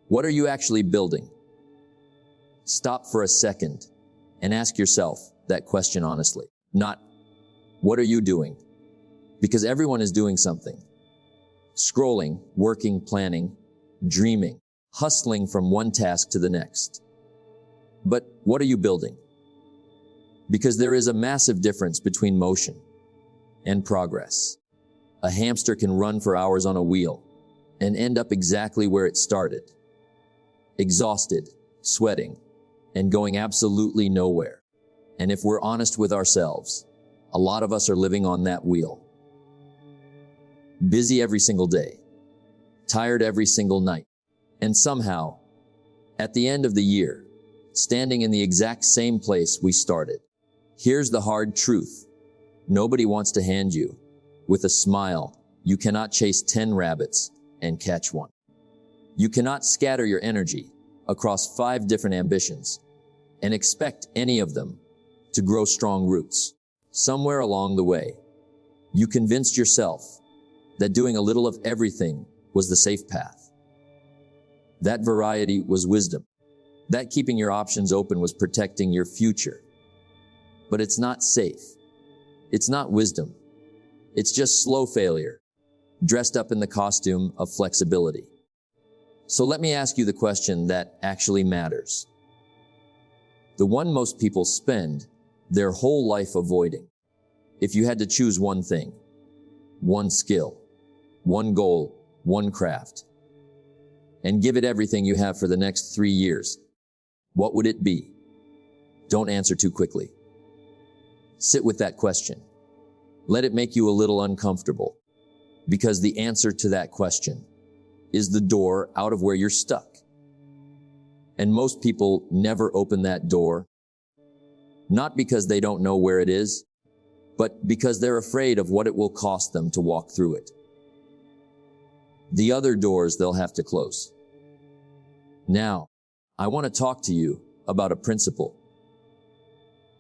What are you actually building? Stop for a second and ask yourself that question honestly. Not, what are you doing? Because everyone is doing something. Scrolling, working, planning, dreaming, hustling from one task to the next. But what are you building? Because there is a massive difference between motion and progress. A hamster can run for hours on a wheel and end up exactly where it started. Exhausted, sweating, and going absolutely nowhere. And if we're honest with ourselves, a lot of us are living on that wheel. Busy every single day, tired every single night, and somehow, at the end of the year, standing in the exact same place we started. Here's the hard truth. Nobody wants to hand you, with a smile, you cannot chase 10 rabbits and catch one. You cannot scatter your energy across 5 different ambitions and expect any of them to grow strong roots. Somewhere along the way, you convinced yourself that doing a little of everything was the safe path. That variety was wisdom. That keeping your options open was protecting your future. But it's not safe. It's not wisdom. It's just slow failure, dressed up in the costume of flexibility. So let me ask you the question that actually matters. The one most people spend their whole life avoiding. If you had to choose one thing, one skill, one goal, one craft, and give it everything you have for the next 3 years, what would it be? Don't answer too quickly. Sit with that question. Let it make you a little uncomfortable, because the answer to that question is the door out of where you're stuck. And most people never open that door, not because they don't know where it is, but because they're afraid of what it will cost them to walk through it. The other doors they'll have to close. Now, I want to talk to you about a principle.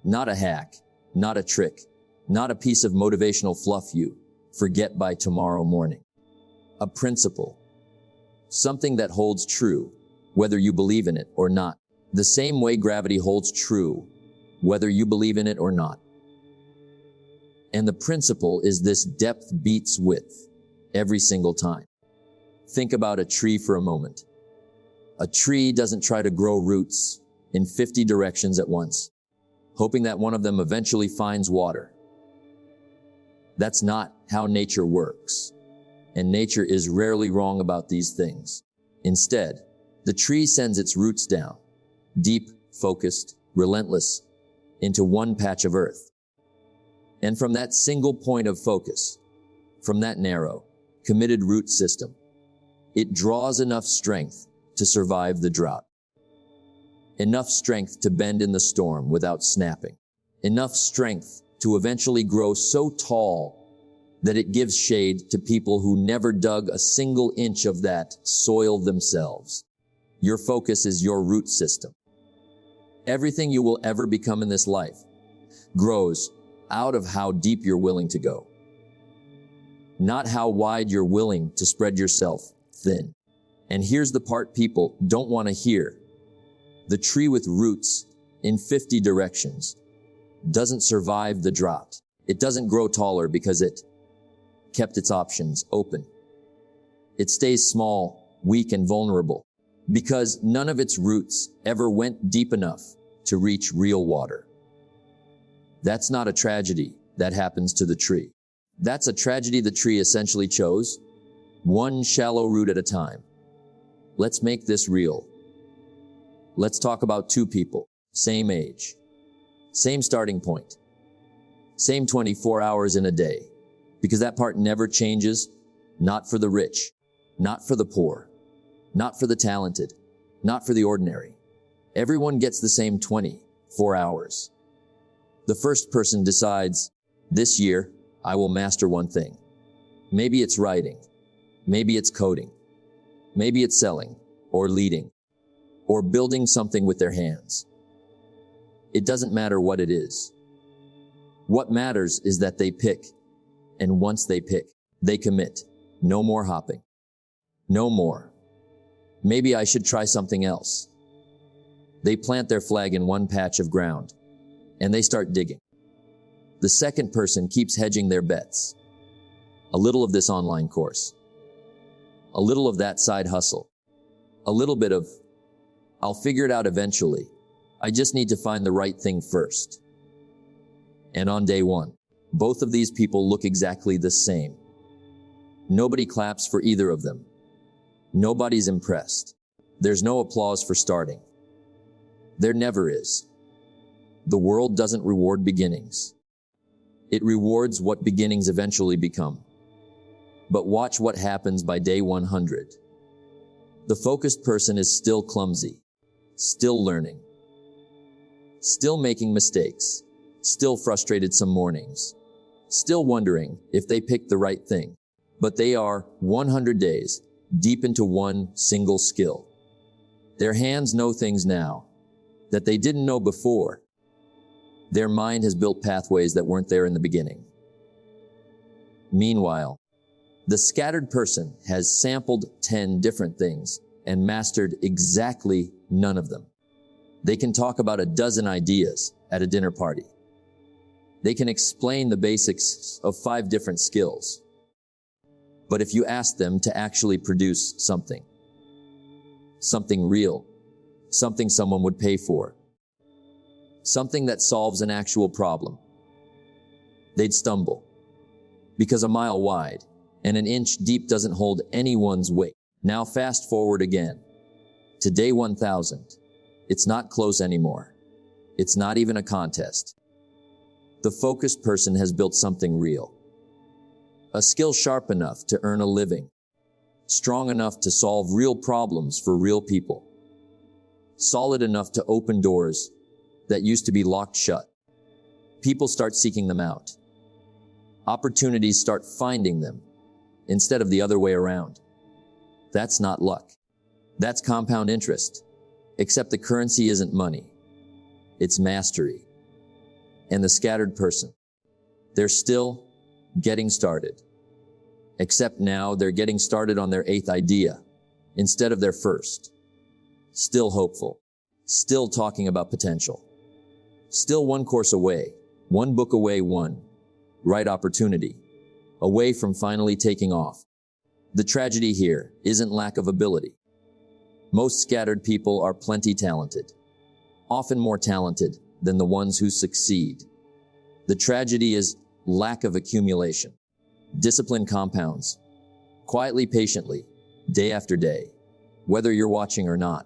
Not a hack, not a trick, not a piece of motivational fluff you forget by tomorrow morning. A principle. Something that holds true, whether you believe in it or not. The same way gravity holds true, whether you believe in it or not. And the principle is this: depth beats width every single time. Think about a tree for a moment. A tree doesn't try to grow roots in 50 directions at once, hoping that one of them eventually finds water. That's not how nature works. And nature is rarely wrong about these things. Instead, the tree sends its roots down, deep, focused, relentless, into one patch of earth. And from that single point of focus, from that narrow, committed root system, it draws enough strength to survive the drought. Enough strength to bend in the storm without snapping. Enough strength to eventually grow so tall that it gives shade to people who never dug a single inch of that soil themselves. Your focus is your root system. Everything you will ever become in this life grows out of how deep you're willing to go, not how wide you're willing to spread yourself thin. And here's the part people don't want to hear. The tree with roots in 50 directions doesn't survive the drought. It doesn't grow taller because it kept its options open. It stays small, weak, and vulnerable because none of its roots ever went deep enough to reach real water. That's not a tragedy that happens to the tree. That's a tragedy the tree essentially chose, one shallow root at a time. Let's make this real. Let's talk about 2 people, same age, same starting point, same 24 hours in a day, because that part never changes, not for the rich, not for the poor, not for the talented, not for the ordinary. Everyone gets the same 24 hours. The first person decides, this year, I will master one thing. Maybe it's writing, maybe it's coding, maybe it's selling or leading or building something with their hands. It doesn't matter what it is. What matters is that they pick. And once they pick, they commit. No more hopping. No more. Maybe I should try something else. They plant their flag in one patch of ground, and they start digging. The second person keeps hedging their bets. A little of this online course. A little of that side hustle. A little bit of, I'll figure it out eventually. I just need to find the right thing first. And on day one, both of these people look exactly the same. Nobody claps for either of them. Nobody's impressed. There's no applause for starting. There never is. The world doesn't reward beginnings. It rewards what beginnings eventually become. But watch what happens by day 100. The focused person is still clumsy, still learning, still making mistakes, still frustrated some mornings, still wondering if they picked the right thing. But they are 100 days deep into one single skill. Their hands know things now that they didn't know before. Their mind has built pathways that weren't there in the beginning. Meanwhile, the scattered person has sampled 10 different things and mastered exactly none of them. They can talk about a dozen ideas at a dinner party. They can explain the basics of 5 different skills. But if you ask them to actually produce something real, something someone would pay for, something that solves an actual problem, they'd stumble. Because a mile wide and an inch deep doesn't hold anyone's weight. Now fast forward again to day 1000. It's not close anymore. It's not even a contest. The focused person has built something real. A skill sharp enough to earn a living. Strong enough to solve real problems for real people. Solid enough to open doors that used to be locked shut. People start seeking them out. Opportunities start finding them instead of the other way around. That's not luck. That's compound interest. Except the currency isn't money. It's mastery. And the scattered person, they're still getting started. Except now they're getting started on their 8th idea instead of their first. Still hopeful. Still talking about potential. Still one course away, one book away, one right opportunity away from finally taking off. The tragedy here isn't lack of ability. Most scattered people are plenty talented, often more talented than the ones who succeed. The tragedy is lack of accumulation. Discipline compounds, quietly, patiently, day after day, whether you're watching or not.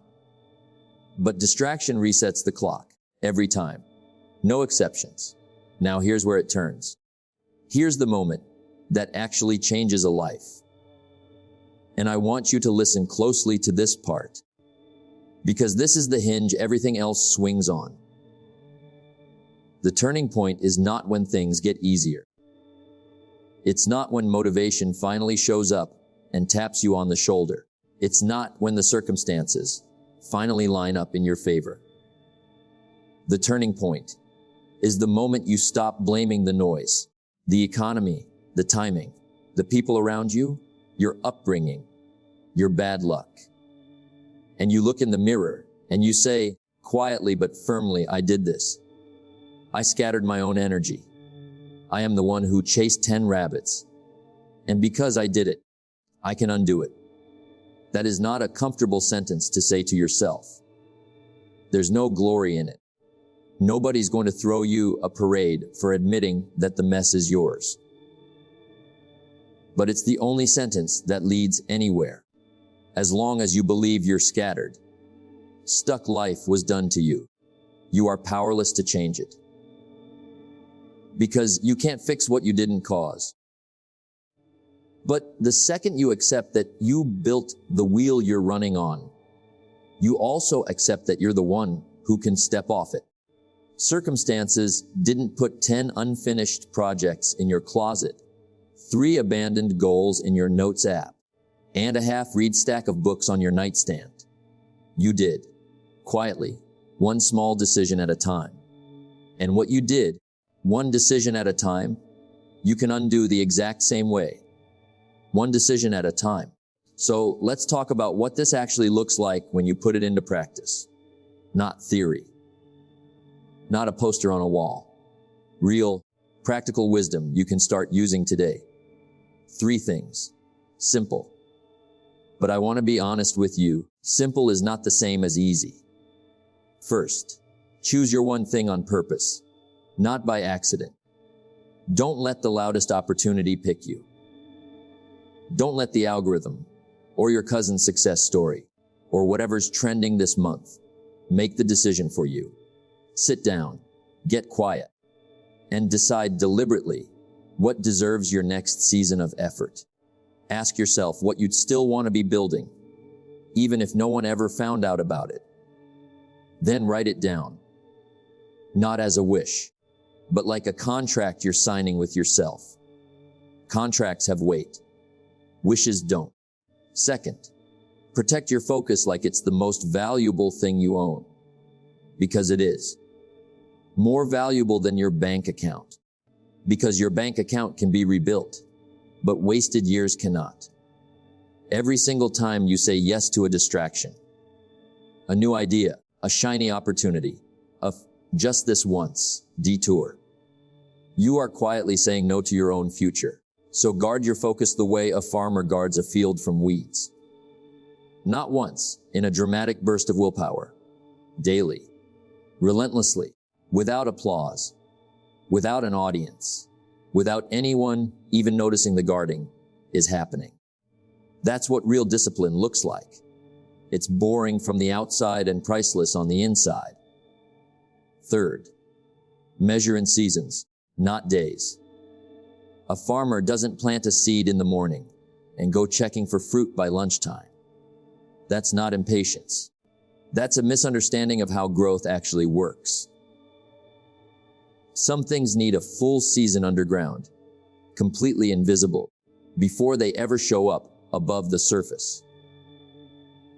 But distraction resets the clock every time. No exceptions. Now here's where it turns. Here's the moment that actually changes a life. And I want you to listen closely to this part, because this is the hinge everything else swings on. The turning point is not when things get easier. It's not when motivation finally shows up and taps you on the shoulder. It's not when the circumstances finally line up in your favor. The turning point is the moment you stop blaming the noise, the economy, the timing, the people around you, your upbringing, your bad luck. And you look in the mirror and you say, quietly but firmly, I did this. I scattered my own energy. I am the one who chased 10 rabbits. And because I did it, I can undo it. That is not a comfortable sentence to say to yourself. There's no glory in it. Nobody's going to throw you a parade for admitting that the mess is yours. But it's the only sentence that leads anywhere. As long as you believe you're scattered, stuck life was done to you. You are powerless to change it. Because you can't fix what you didn't cause. But the second you accept that you built the wheel you're running on, you also accept that you're the one who can step off it. Circumstances didn't put 10 unfinished projects in your closet, 3 abandoned goals in your notes app, and a half-read stack of books on your nightstand. You did, quietly, one small decision at a time. And what you did, one decision at a time, you can undo the exact same way. One decision at a time. So let's talk about what this actually looks like when you put it into practice. Not theory. Not a poster on a wall. Real, practical wisdom you can start using today. 3 things. Simple. But I want to be honest with you, simple is not the same as easy. First, choose your one thing on purpose, not by accident. Don't let the loudest opportunity pick you. Don't let the algorithm, or your cousin's success story, or whatever's trending this month, make the decision for you. Sit down, get quiet, and decide deliberately what deserves your next season of effort. Ask yourself what you'd still want to be building, even if no one ever found out about it. Then write it down. Not as a wish, but like a contract you're signing with yourself. Contracts have weight. Wishes don't. Second, protect your focus like it's the most valuable thing you own. Because it is. More valuable than your bank account. Because your bank account can be rebuilt, but wasted years cannot. Every single time you say yes to a distraction, a new idea, a shiny opportunity, a just this once detour, you are quietly saying no to your own future. So guard your focus the way a farmer guards a field from weeds. Not once, in a dramatic burst of willpower. Daily. Relentlessly. Without applause. Without an audience. Without anyone even noticing the guarding is happening. That's what real discipline looks like. It's boring from the outside and priceless on the inside. Third, measure in seasons, not days. A farmer doesn't plant a seed in the morning and go checking for fruit by lunchtime. That's not impatience. That's a misunderstanding of how growth actually works. Some things need a full season underground, completely invisible, before they ever show up above the surface.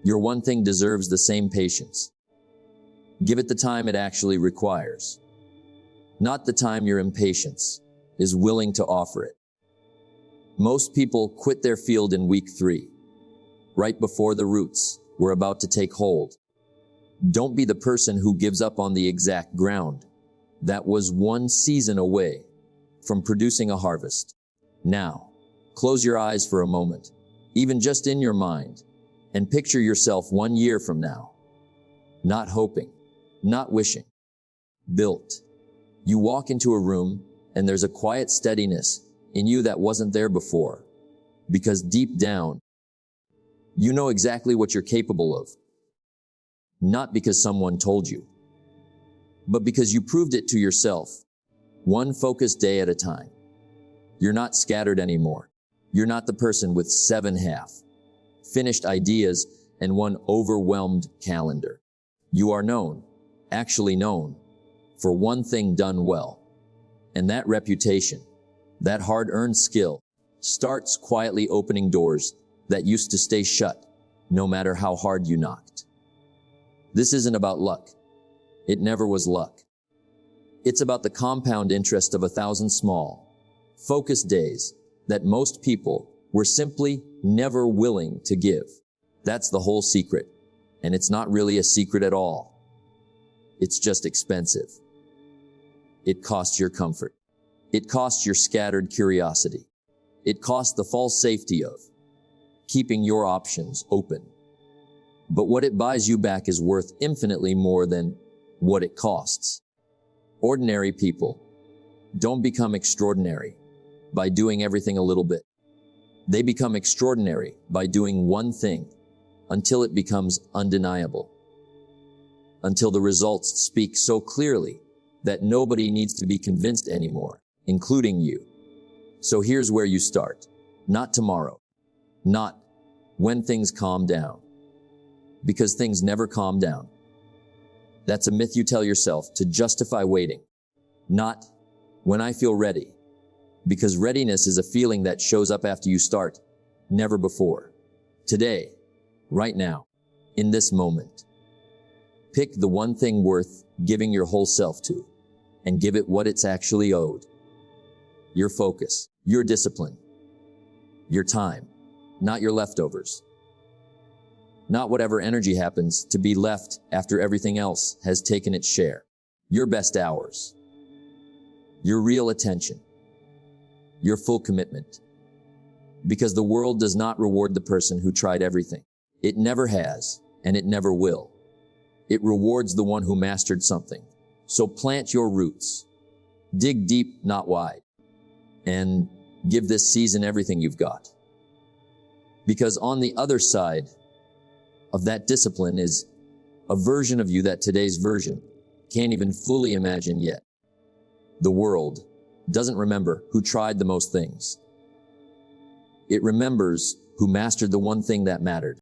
Your one thing deserves the same patience. Give it the time it actually requires, not the time your impatience is willing to offer it. Most people quit their field in week 3, right before the roots were about to take hold. Don't be the person who gives up on the exact ground that was one season away from producing a harvest. Now, close your eyes for a moment, even just in your mind, and picture yourself 1 year from now. Not hoping, not wishing, built. You walk into a room and there's a quiet steadiness in you that wasn't there before. Because deep down, you know exactly what you're capable of. Not because someone told you, but because you proved it to yourself, one focused day at a time. You're not scattered anymore. You're not the person with 7 half-finished ideas and one overwhelmed calendar. You are known, actually known, for one thing done well. And that reputation, that hard-earned skill, starts quietly opening doors that used to stay shut, no matter how hard you knocked. This isn't about luck. It never was luck. It's about the compound interest of 1,000 small, focused days that most people were simply never willing to give. That's the whole secret. And it's not really a secret at all. It's just expensive. It costs your comfort. It costs your scattered curiosity. It costs the false safety of keeping your options open. But what it buys you back is worth infinitely more than what it costs. Ordinary people don't become extraordinary by doing everything a little bit. They become extraordinary by doing one thing until it becomes undeniable. Until the results speak so clearly that nobody needs to be convinced anymore, including you. So here's where you start. Not tomorrow. Not when things calm down. Because things never calm down. That's a myth you tell yourself to justify waiting. Not when I feel ready. Because readiness is a feeling that shows up after you start, never before. Today, right now, in this moment. Pick the one thing worth giving your whole self to, and give it what it's actually owed. Your focus, your discipline, your time, not your leftovers. not whatever energy happens to be left after everything else has taken its share. Your best hours, your real attention, your full commitment. Because the world does not reward the person who tried everything. It never has, and it never will. It rewards the one who mastered something. So plant your roots. Dig deep, not wide. And give this season everything you've got. Because on the other side of that discipline is a version of you that today's version can't even fully imagine yet. The world doesn't remember who tried the most things. It remembers who mastered the one thing that mattered.